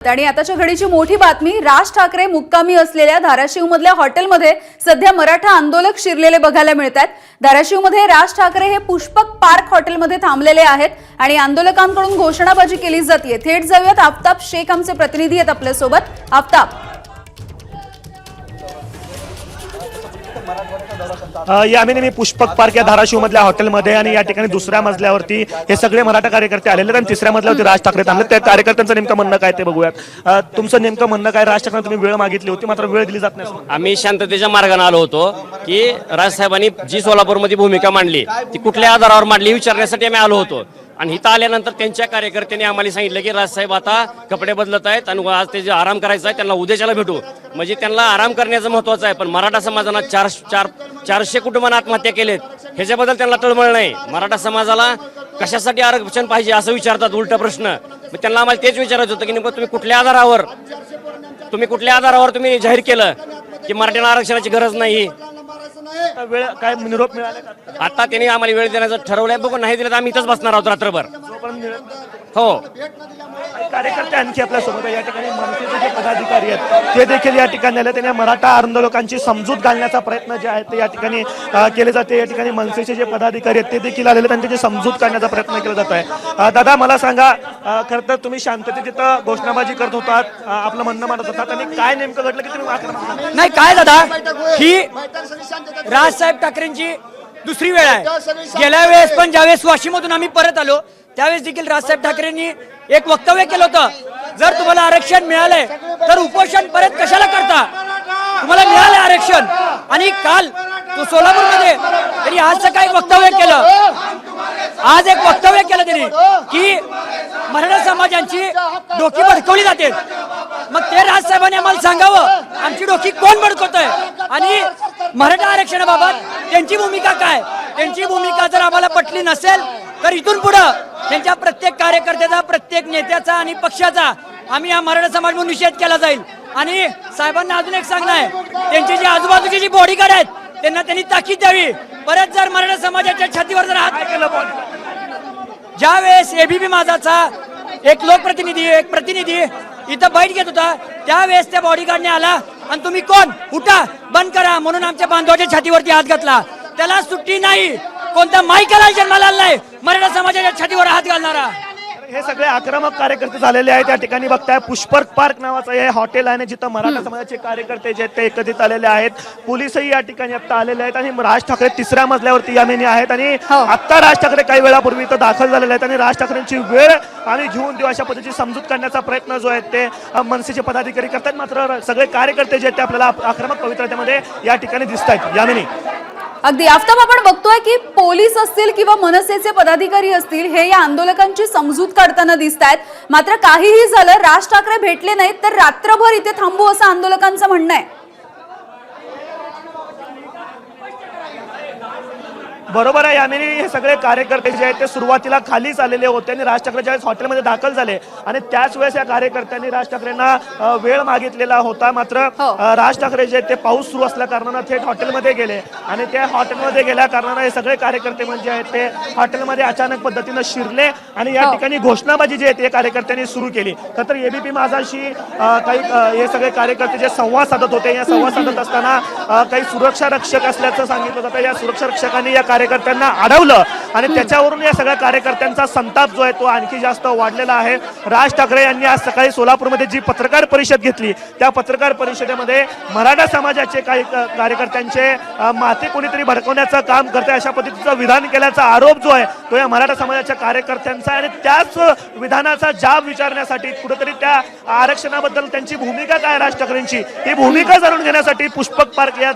आणि आताच्या घडीची मोठी बातमी, राज ठाकरे मुक्कामी असलेल्या धाराशिवमधल्या हॉटेलमध्ये सध्या मराठा आंदोलक शिरलेले बघायला मिळतात। धाराशिवमध्ये राज ठाकरे हे पुष्पक पार्क हॉटेलमध्ये थांबलेले आहेत आणि आंदोलकांकडून घोषणाबाजी केली जाते। थेट जाऊयात, आफताब शेख आमचे प्रतिनिधी आहेत आपल्या सोबत। आफताब, यामिनी मी पुष्पक पार्क या धाराशिव मधल्या हॉटेलमध्ये आणि या ठिकाणी दुसऱ्या मजल्यावरती हे सगळे मराठा कार्यकर्ते आलेले आणि तिसऱ्या मजल्यावरती राज ठाकरे थांबले। त्या कार्यकर्त्यांचं नेमकं म्हणणं काय ते बघूयात। तुमचं नेमकं म्हणणं काय? राज ठाकरे तुम्ही वेळ मागितली होती मात्र वेळ दिली जात नाही। आम्ही शांततेच्या मार्गाने आलो होतो की राजसाहेबांनी जी सोलापूरमध्ये भूमिका मांडली ती कुठल्या आधारावर मांडली विचारण्यासाठी आम्ही आलो होतो। आणि इथं आल्यानंतर त्यांच्या कार्यकर्त्यांनी आम्हाला सांगितलं की राजसाहेब आता कपडे बदलत आहेत आणि आज ते जे आराम करायचा आहे त्यांना उद्याच्याला भेटू। म्हणजे त्यांना आराम करण्याचं महत्त्वाचं आहे, पण मराठा समाजानं 400 कुटुंबांना आत्महत्या केलेत, ह्याच्याबद्दल त्यांना तळमळ नाही। मराठा समाजाला कशासाठी आरक्षण पाहिजे असं विचारतात उलटा प्रश्न। मग त्यांना आम्हाला तेच विचारायचं होतं की नेमकं तुम्ही कुठल्या आधारावर तुम्ही जाहीर केलं की मराठ्यांना आरक्षणाची गरज नाही। वेळ काय निरोप मिळाले का? आता त्यांनी आम्हाला वेळ देण्याचं ठरवलंय, बघू नाही दिलं तर आम्ही इथंच बसणार आहोत रात्रभर। हो, कार्यकर्ते आणखी आपल्या सोबत या ठिकाणी मनसेचे जे पदाधिकारी आहेत ते देखील या ठिकाणी आले। त्यांनी मराठा आंदोलकांची समजूत घालण्याचा प्रयत्न जे आहे ते या ठिकाणी केले जाते। या ठिकाणी मनसेचे जे पदाधिकारी आहेत ते देखील आलेले, त्यांची समजूत काढण्याचा प्रयत्न केला जात आहे। दादा मला सांगा, खरं तर तुम्ही शांततेत तिथं घोषणाबाजी करत होतात, आपलं म्हणणं मांडत होतात आणि काय नेमकं घडलं की तुम्ही आक्रमक? नाही काय दादा, ही राजसाहेब ठाकरेंची दुसरी वेळ आहे। गेल्या वेळेस पण ज्यावेळेस वाशीमधून आम्ही परत आलो त्यावेळेस देखील राजसाहेब ठाकरेंनी एक वक्तव्य केलं होतं, जर तुम्हाला आरक्षण मिळालंय तर उपोषण परत कशाला करता, तुम्हाला मिळालं आरक्षण। आणि काल तो सोलापूरमध्ये त्यांनी आज सकाळी वक्तव्य केलं, आज एक वक्तव्य केलं त्यांनी की मराठा समाजांची डोकी भडकवली जाते। मग ते राजसाहेबांनी आम्हाला सांगावं आमची डोकी कोण भडकवतंय आणि मराठा आरक्षणाबाबत त्यांची भूमिका काय। त्यांची भूमिका जर आम्हाला पटली नसेल तर इथून पुढं त्यांच्या प्रत्येक कार्यकर्त्याचा, प्रत्येक नेत्याचा आणि पक्षाचा आम्ही या मराठा समाज म्हणून निषेध केला जाईल। आणि साहेबांना अजून एक सांगणं आहे, त्यांची जी आजूबाजूची जी बॉडीगार्ड आहेत त्यांना त्यांनी ताकीद द्यावी। परत जर मराठा समाजाच्या छातीवर जर हात केला, ज्या वेळेस एबीपी माझाचा एक लोकप्रतिनिधी, एक प्रतिनिधी इथं बैठ घेत होता त्यावेळेस त्या बॉडीगार्डने आला आणि तुम्ही कोण, उठा, बंद करा म्हणून आमच्या बांधवाच्या छातीवरती हात घातला। त्याला सुट्टी नाही, कोणता माईकाला जन्माला नाही मराठा समाजाच्या छातीवर हात घालणारा। हे सगळे आक्रमक कार्यकर्ते झालेले आहेत। या ठिकाणी बघताय पुष्पक पार्क नावाचं हे हॉटेल आहे जिथं मराठा समाजाचे कार्यकर्ते जे आहेत ते एकत्रित आलेले आहेत। पोलिसही या ठिकाणी आता आलेले आहेत आणि राज ठाकरे तिसऱ्या मजल्यावरती यामिनी आहेत आणि आता राज ठाकरे काही वेळापूर्वी इथं दाखल झालेले आहेत आणि राज ठाकरेंची वेळ आम्ही घेऊन देऊ अशा पद्धतीची समजूत करण्याचा प्रयत्न जो आहे ते मनसेचे पदाधिकारी करतात। मात्र सगळे कार्यकर्ते जे आहेत ते आपल्याला आक्रमक पवित्रतेमध्ये या ठिकाणी दिसत आहेत। यामिनी, अगदी आफताब, आपण बघतोय की पोलीस असतील किंवा मनसेचे पदाधिकारी असतील हे या आंदोलकांची समजूत काढताना दिसत आहेत। मात्र काहीही झालं, राज ठाकरे भेटले नाहीत तर रात्रभर इथे थांबू असं आंदोलकांचं म्हणणं आहे। बरोबर आहे यामिनी, हे सगळे कार्यकर्ते जे आहेत ते सुरुवातीला खालीच आलेले होते आणि राज ठाकरे ज्यावेळेस हॉटेलमध्ये दाखल झाले आणि त्याच वेळेस या कार्यकर्त्यांनी राज ठाकरेंना वेळ मागितलेला होता। मात्र राज ठाकरे जे ते पाऊस सुरू असल्या कारणानं थेट हॉटेलमध्ये गेले आणि त्या हॉटेलमध्ये गेल्या कारणानं हे सगळे कार्यकर्ते म्हणजे आहेत ते हॉटेलमध्ये अचानक पद्धतीनं शिरले आणि या ठिकाणी घोषणाबाजी जी आहे ते कार्यकर्त्यांनी सुरू केली। तर एबीपी माझाशी काही हे सगळे कार्यकर्ते जे संवाद साधत होते, या संवाद साधत असताना काही सुरक्षा रक्षक असल्याचं सांगितलं जातं। या सुरक्षा रक्षकांनी या कार्यकर्त्यांना अडवलं आणि त्याच्यावरून या सगळ्या कार्यकर्त्यांचा संताप जो आहे तो आणखी जास्त वाढलेला आहे। राज ठाकरे यांनी आज सकाळी सोलापूरमध्ये जी पत्रकार परिषद घेतली त्या पत्रकार परिषदेमध्ये मराठा समाजाचे काही कार्यकर्त्यांचे माथे कोणीतरी भडकवण्याचं काम करते अशा पद्धतीचं विधान केल्याचा आरोप जो आहे तो या मराठा समाजाच्या कार्यकर्त्यांचा आहे। आणि त्याच विधानाचा जाब विचारण्यासाठी कुठेतरी त्या आरक्षणाबद्दल त्यांची भूमिका काय राज ठाकरेंची ही भूमिका जाणून घेण्यासाठी पुष्पक पार्क या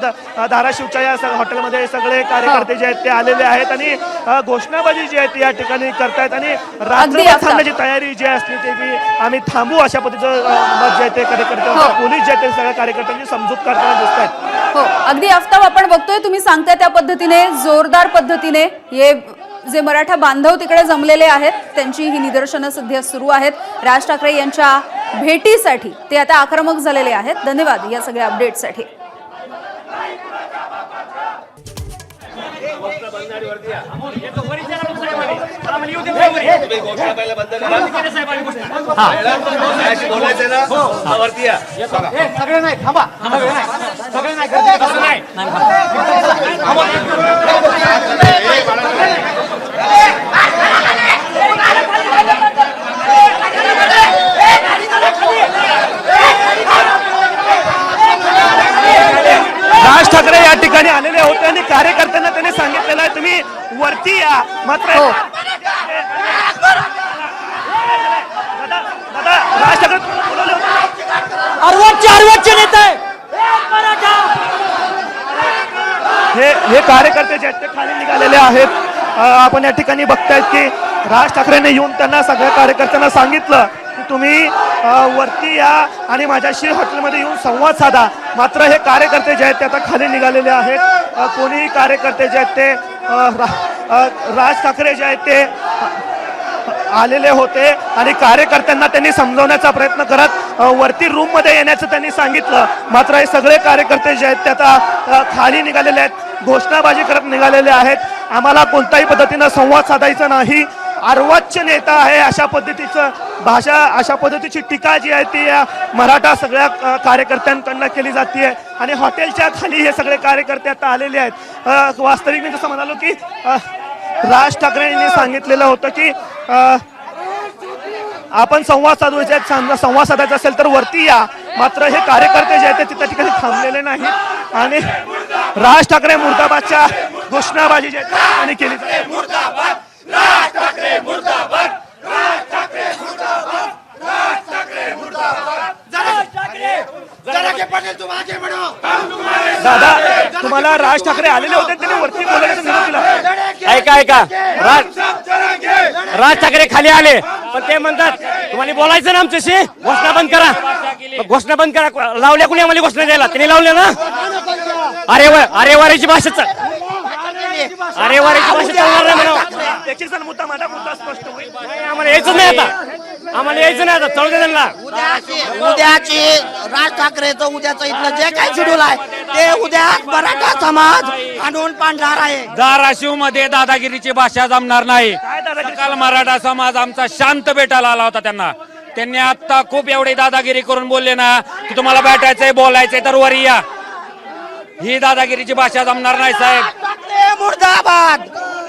धाराशिवच्या या हॉटेलमध्ये सगळे कार्यकर्ते जे आहेत ते आलेले आहेत आणि घोषणाबाजी जी आहे ती या ठिकाणी करतायत आणि रात्रभर थांबण्याची तयारी जी असली ते की आम्ही थांबू अशा पद्धतीचं मत जे आहे ते कार्यकर्ते, पोलीस जे आहेत ते सगळ्या कार्यकर्त्यांची समजूत करताना दिसत आहेत। हो, अगदी आफताब, आपण बघतोय तुम्ही सांगताय त्या पद्धतीने जोरदार पद्धतीने हे जे मराठा बांधव तिकडे जमलेले आहेत त्यांची ही निदर्शनं सध्या सुरू आहेत। राज ठाकरे यांच्या भेटीसाठी ते आता आक्रमक झालेले आहेत। धन्यवाद या सगळ्या अपडेटसाठी। वस्त्र बंधारीवरती राज ठाकरे या ठिकाणी आलेले होते आणि कार्यकर्त्यांना त्यांनी सांगितलेलं आहे तुम्ही वरती या. मात्र दादा राज ठाकरे बोलवले होते. अर्वच्चे नेता आहे हे कार्यकर्ते जे आहेत ते खाली निघालेले आहेत. आपण या ठिकाणी बघतायत की राज ठाकरेंनी येऊन त्यांना सगळ्या कार्यकर्त्यांना सांगितलं की तुम्ही वरती या आणि माझ्याशी हॉटेलमध्ये येऊन संवाद साधा. मात्र हे कार्यकर्ते जे आहेत ते आता खाली निघालेले आहेत. कोणीही कार्यकर्ते जे आहेत ते राज ठाकरे जे आहेत ते आलेले होते आणि कार्यकर्त्यांना त्यांनी समजवण्याचा प्रयत्न करत वरती रूम मध्ये येण्याचं त्यांनी सांगितलं. मात्र हे सगळे कार्यकर्ते जे आहेत ते आता खाली निघालेले आहेत, घोषणाबाजी करत निघालेले आहेत. आम्हाला कोणत्याही पद्धतीनं संवाद साधायचा नाही, अर्वाच्य नेता आहे अशा पद्धतीचं भाषा, अशा पद्धतीची टीका जी आहे ती या मराठा सगळ्या कार्यकर्त्यांकडनं केली जाते. आणि हॉटेलच्या खाली हे सगळे कार्यकर्ते आता आलेले आहेत. वास्तविक मी जसं म्हणालो की राज ठाकरेंनी सांगितलेलं होतं की आपण संवाद साधायचा असेल तर वरती या. मात्र हे कार्यकर्ते जे आहेत ते त्या ठिकाणी थांबलेले नाहीत आणि राज ठाकरे मुर्दाबादच्या घोषणाबाजी जी आहे केली जाते. दादा तुम्हाला राज ठाकरे आलेले होते त्यांनी वरती बोलायचा निरोप दिला. ऐका राज ठाकरे खाली आले पण ते म्हणतात तुम्हाला बोलायचं ना आमच्याशी, घोषणा बंद करा. घोषणा बंद करा. लावल्या कुणी आम्हाला घोषणा द्यायला? त्यांनी लावल्या ना. अरेवारीची भाषा अरेवारीची भाषा चालणार नाही म्हणा. माझा मुद्दा स्पष्ट होईल. आम्हाला यायचं नाही आता, आम्हाला यायचं नाही आता. चळू दे त्यांना. उद्याची राज ठाकरेचं उद्याचं इथलं जे काही शेड्यूल आहे ते उद्या मराठा समाज आणून पाडणार आहे. धाराशिव मध्ये दादागिरीची भाषा जमणार नाही. काल मराठा समाज आमचा शांत भेटायला आला होता त्यांनी आता खूप एवढी दादागिरी करून बोलले ना की तुम्हाला भेटायचंय बोलायचंय तर वर या. ही दादागिरीची भाषा जमणार नाही साहेब. मुर्दाबाद.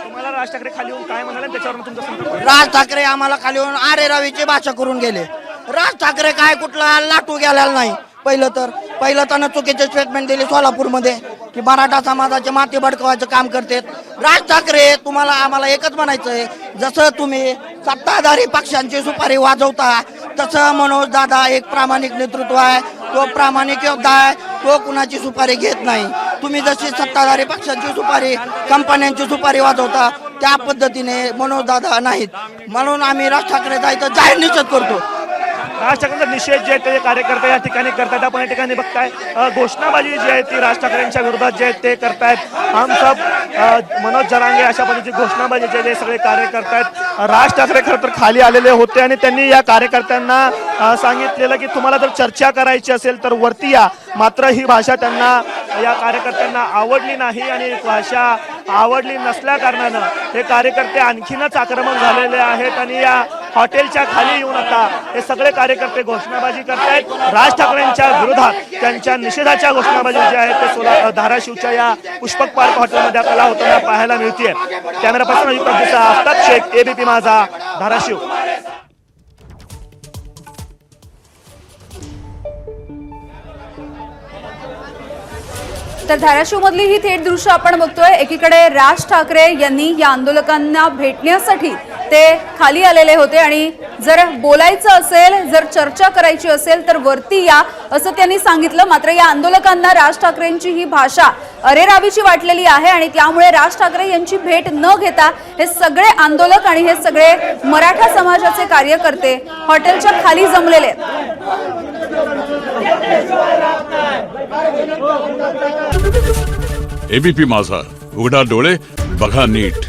तुम्हाला राज ठाकरे खाली येऊन काय म्हणाले त्याच्यावर तुमचा संदर्भ. राज ठाकरे आम्हाला खाली येऊन आरे रवीची भाषा करून गेले. राज ठाकरे काय कुठला लाटू गेलेला नाही. पहिलं त्यानं चुकीचे स्टेटमेंट दिले सोलापूरमध्ये की मराठा समाजाचे माती भडकवायचं काम करतात. राज ठाकरे तुम्हाला आम्हाला एकच म्हणायचंय, जसं तुम्ही सत्ताधारी पक्षांची सुपारी वाजवता तसं मनोज दादा एक प्रामाणिक नेतृत्व आहे, तो प्रामाणिक योद्धा आहे, तो कुणाची सुपारी घेत नाही. तुम्ही जशी सत्ताधारी पक्षांची सुपारी, कंपन्यांची सुपारी वाजवता त्या पद्धतीने मनोज दादा नाहीत. म्हणून आम्ही राज ठाकरे जायचं जाहीर निषेध करतो. राज ठाकरेंचा निषेध जे ते कार्यकर्ते या ठिकाणी करतात. आपण या ठिकाणी बघताय घोषणाबाजी जी आहे ती राज ठाकरेंच्या विरोधात जे आहेत ते करतायत. हम सब मनोज जरांगे अशा पद्धतीची घोषणाबाजी जे सगळे कार्यकर्ते आहेत. राज ठाकरे खरं तर खाली आलेले होते आणि त्यांनी या कार्यकर्त्यांना सांगितलेलं की तुम्हाला जर चर्चा करायची असेल तर वरती या. मात्र ही भाषा त्यांना, या कार्यकर्त्यांना आवडली नाही आणि भाषा आवडली नसल्या कारणानं हे कार्यकर्ते आणखीनच आक्रमक झालेले आहेत आणि या हॉटेलच्या खाली येऊन आता हे सगळे कार्यकर्ते घोषणाबाजी करतायत. राज ठाकरेंच्या विरोधात त्यांच्या निषेधाच्या घोषणाबाजी ज्या आहेत ते धाराशिवच्या या पुष्पक पार्क हॉटेलमध्ये आपल्याला होताना पाहायला मिळते. Camera person Aftab Shaikh, ABP Majha, Dharashiv. तर धाराशिव मधली ही थेट दृश्य आपण बघतोय. एकीकडे राज ठाकरे यांनी या आंदोलकांना भेटण्यासाठी ते खाली आलेले होते आणि जर बोलायचं असेल, जर चर्चा करायची असेल तर वरती या असं त्यांनी सांगितलं. मात्र या आंदोलकांना राज ठाकरेंची ही भाषा अरेरावीची वाटलेली आहे आणि त्यामुळे राज ठाकरे यांची भेट न घेता हे सगळे आंदोलक आणि हे सगळे मराठा समाजाचे कार्यकर्ते हॉटेलच्या खाली जमलेले आहेत. एबीपी माझा, उघडा डोळे बघा नीट.